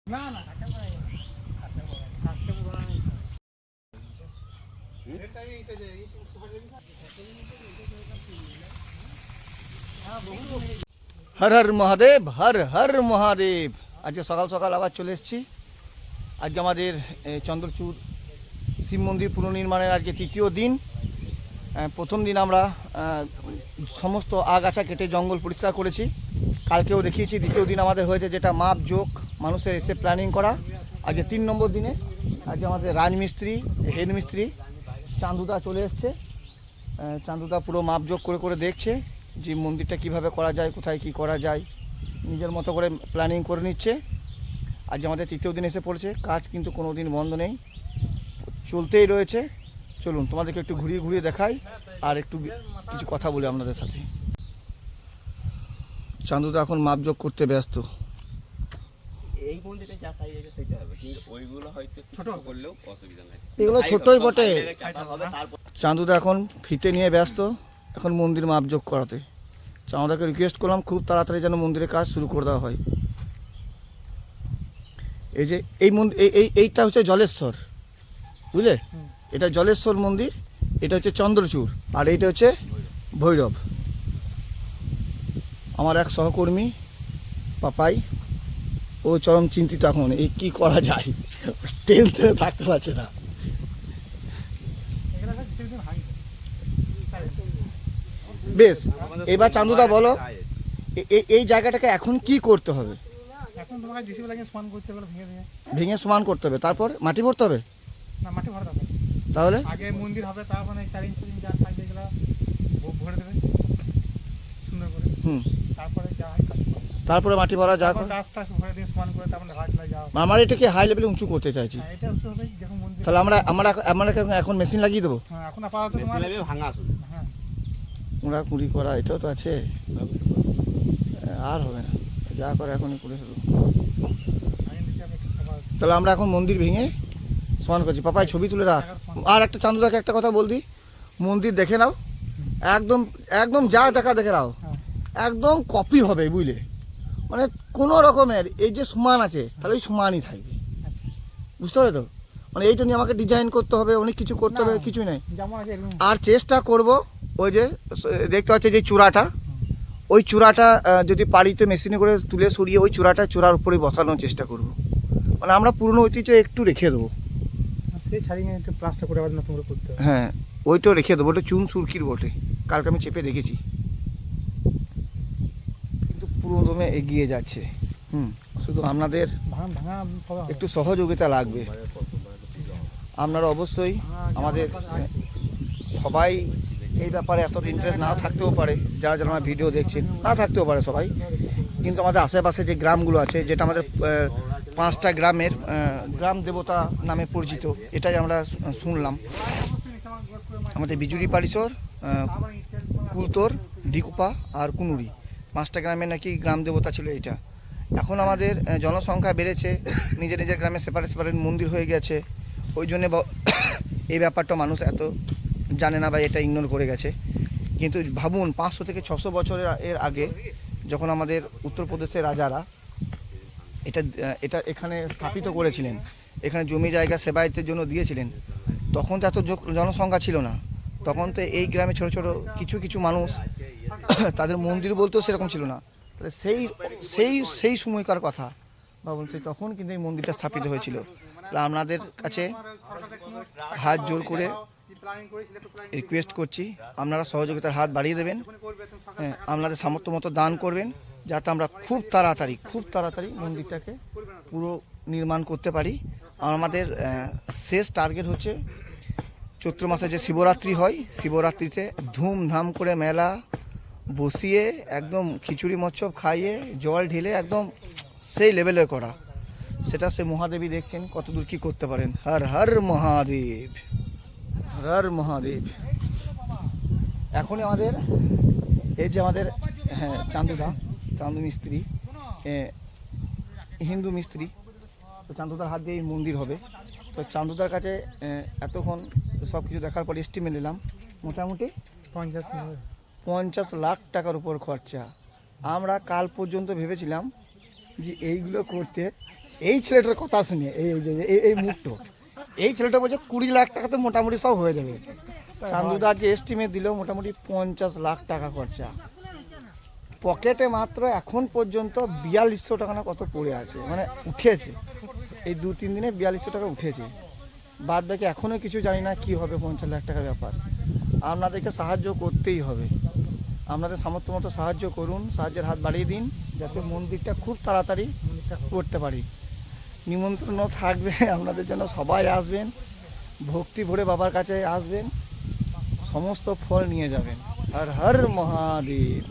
হর হর মহাদেব, হর হর মহাদেব। আজকে সকাল সকাল আবার চলে এসেছি। আজকে আমাদের চন্দ্রচূড় শিব মন্দির পুনর্নির্মাণের আজকে তৃতীয় দিন। প্রথম দিন আমরা সমস্ত আগাছা কেটে জঙ্গল পরিষ্কার করেছি, কালকেও দেখিয়েছি। দ্বিতীয় দিন আমাদের হয়েছে যেটা মাপ যোগ মানুষের এসে প্ল্যানিং করা। আজকে 3 নম্বর দিনে আজকে আমাদের রাজমিস্ত্রি, হেড মিস্ত্রি চান্দুদা চলে এসছে। চান্দুদা পুরো মাপ যোগ করে করে দেখছে যে মন্দিরটা কিভাবে করা যায়, কোথায় কি করা যায়, নিজের মতো করে প্ল্যানিং করে নিচ্ছে। আজ আমাদের তৃতীয় দিন এসে পড়েছে, কাজ কিন্তু কোনো দিন বন্ধ নেই, চলতেই রয়েছে। চলুন তোমাদেরকে একটু ঘুরিয়ে ঘুরিয়ে দেখাই আর একটু কিছু কথা বলি আপনাদের সাথে। চান্দুদা এখন মাপযোগ করতে ব্যস্ত। এই মন্দিরে যা সাইজ আছে সেটা হবে, কিন্তু ওইগুলো হয়তো ছোট করলেও অসুবিধা নাই, এগুলো ছোটই বটে। চান্দুদা এখন ফিতে নিয়ে ব্যস্ত, এখন মন্দির মাপযোগ করাতে। চান্দুদাকে রিকোয়েস্ট করলাম খুব তাড়াতাড়ি যেন মন্দিরের কাজ শুরু করে দেওয়া হয়। এই যে এই মন্দির, এইটা হচ্ছে জলেশ্বর, বুঝলে? এটা জলেশ্বর মন্দির, এটা হচ্ছে চন্দ্রচূড়, আর এইটা হচ্ছে ভৈরব। আমার এক সহকর্মী পাপাই, ও চরম চিন্তিত এখন, এই কী করা যায়, টেনশনে থাকতে পারছে না। বেশ, এবার চান্দুদা বলো এই জায়গাটাকে এখন কি করতে হবে? এখন তোমাকে জিসিবি লাগিয়ে সমান করতে হবে, ভেঙে সমান করতে হবে, তারপর মাটি ভরতে হবে। না, মাটি ভরা হবে তাহলে আগে মন্দির হবে, তারপরে 4 ইঞ্চি যা থাকবে এগুলো ভরে দেবে সুন্দর করে। তারপরে যা হয় কাজ করবে, তারপরে মাটি ভরা যা রাস্তা ভরে দিয়ে সমান করে তারপরে রাখলা যাও। আমার এটাকে হাই লেভেলে উঁচু করতে চাইছি। এটা উঁচু হবে যখন মন্দির। তাহলে আমরা এখন মেশিন লাগিয়ে দেবো। হ্যাঁ, এখন আপাতত তোমার ভাঙা শুধু। হ্যাঁ, কুড়া কুড়ি করা এটাও তো আছে, আর হবে না, যা করে এখনই করে ফেলবো। তাহলে আমরা এখন মন্দির ভেঙে সমান করছি। পাপাই ছবি তুলে রাখ। আর একটা চান্দুদাকে একটা কথা বলদি, মন্দির দেখে নাও, একদম একদম যা দেখা দেখে নাও, একদম কপি হবে, বুঝলে? মানে কোনো রকমের এই যে সমান আছে তাহলে ওই সমানই থাকবে, বুঝতে পারলে তো? মানে এইটা নিয়ে আমাকে ডিজাইন করতে হবে, অনেক কিছু করতে হবে, কিছুই নাই। আর চেষ্টা করব ওই যে দেখতে পাচ্ছি যে চূড়াটা, ওই চূড়াটা যদি পারিতে মেশিনে করে তুলে সরিয়ে ওই চূড়ার উপরে বসানোর চেষ্টা করব। মানে আমরা পুরনো ঐতিহ্য একটু রেখে দেবো, সেই ছাড়িয়ে একটু প্লাস্টার করে আবার নতুন করে করতে হবে। হ্যাঁ, ওইটাও রেখে দেবো। ওটা চুন সুরকির বটে, কালকে আমি চেপে দেখেছি, কিন্তু পুরো দমে এগিয়ে যাচ্ছে। শুধু আপনাদের একটু সহযোগিতা লাগবে। আপনারা অবশ্যই আমাদের, সবাই এই ব্যাপারে এত ইন্টারেস্ট না থাকতেও পারে, যারা যারা আমার ভিডিও দেখছেন না থাকতেও পারে সবাই, কিন্তু আমাদের আশেপাশে যে গ্রামগুলো আছে, যেটা আমাদের 5টা গ্রামের গ্রাম দেবতা নামে পরিচিত, এটাই আমরা শুনলাম। আমাদের বিজুরি পারিসর, কুলতর, ডিকুপা আর কুনুরি, 5টা গ্রামের নাকি গ্রাম দেবতা ছিল এটা। এখন আমাদের জনসংখ্যা বেড়েছে, নিজের নিজের গ্রামে সেপারেট সেপারেট মন্দির হয়ে গেছে, ওই জন্যে এই ব্যাপারটা মানুষ এত জানে না বা এটা ইগনোর করে গেছে। কিন্তু ভাবুন 500 থেকে 600 বছরের আগে যখন আমাদের উত্তরপ্রদেশের রাজারা এটা এখানে স্থাপিত করেছিলেন, এখানে জমি জায়গা সেবায়তের জন্য দিয়েছিলেন, তখন তো এত জনসংখ্যা ছিল না। তখন তো এই গ্রামে ছোট ছোট কিছু কিছু মানুষ, তাদের মন্দির বলতেও সেরকম ছিল না। তাহলে সেই সময়কার কথা ভাবুন, সেই তখন কিন্তু এই মন্দিরটা স্থাপিত হয়েছিল। তাহলে আপনাদের কাছে হাত জোর করে রিকোয়েস্ট করছি, আপনারা সহযোগিতার হাত বাড়িয়ে দেবেন। হ্যাঁ, আপনাদের সামর্থ্য মতো দান করবেন, যাতে আমরা খুব তাড়াতাড়ি মন্দিরটাকে পুরো নির্মাণ করতে পারি। আমাদের শেষ টার্গেট হচ্ছে চৈত্র মাসে যে শিবরাত্রি হয়, শিবরাত্রিতে ধুমধাম করে মেলা বসিয়ে একদম খিচুড়ি মচ্ছব খাইয়ে জল ঢেলে একদম সেই লেভেলে করা। সেটা সে মহাদেবী দেখছেন কতদূর কী করতে পারেন। হর হর মহাদেব, হর মহাদেব। এখনই আমাদের এই যে আমাদের চান্দু মিস্ত্রি, হিন্দু মিস্ত্রি, তো চান্দুদার হাত দিয়ে এই মন্দির হবে। তো চান্দুদার কাছে এতক্ষণ সব কিছু দেখার পর এস্টিমেট নিলাম মোটামুটি 50 লাখ টাকার উপর খরচা। আমরা কাল পর্যন্ত ভেবেছিলাম যে এইগুলো করতে এই ছেলেটার কথা শুনে এই মুহূর্ত এই ছেলেটা বলছে 20 লাখ টাকাতে মোটামুটি সব হয়ে যাবে। চান্দুদা আজকে এস্টিমেট দিল মোটামুটি 50 লাখ টাকা খরচা, পকেটে মাত্র এখন পর্যন্ত 4200 টাকা না কত পড়ে আছে, মানে উঠেছে এই 2-3 দিনে 4200 টাকা উঠেছে। বাদ বাকি এখনও কিছু জানি না কি হবে 50 লাখ টাকার ব্যাপার। আপনাদেরকে সাহায্য করতেই হবে, আপনাদের সামর্থ্য মতো সাহায্য করুন, সাহায্যের হাত বাড়িয়ে দিন যাতে মন্দিরটা খুব তাড়াতাড়ি করতে পারি। নিমন্ত্রণ থাকবে আপনাদের জন্য, সবাই আসবেন, ভক্তি ভরে বাবার কাছে আসবেন, সমস্ত ফল নিয়ে যাবেন। হর হর মহাদেব।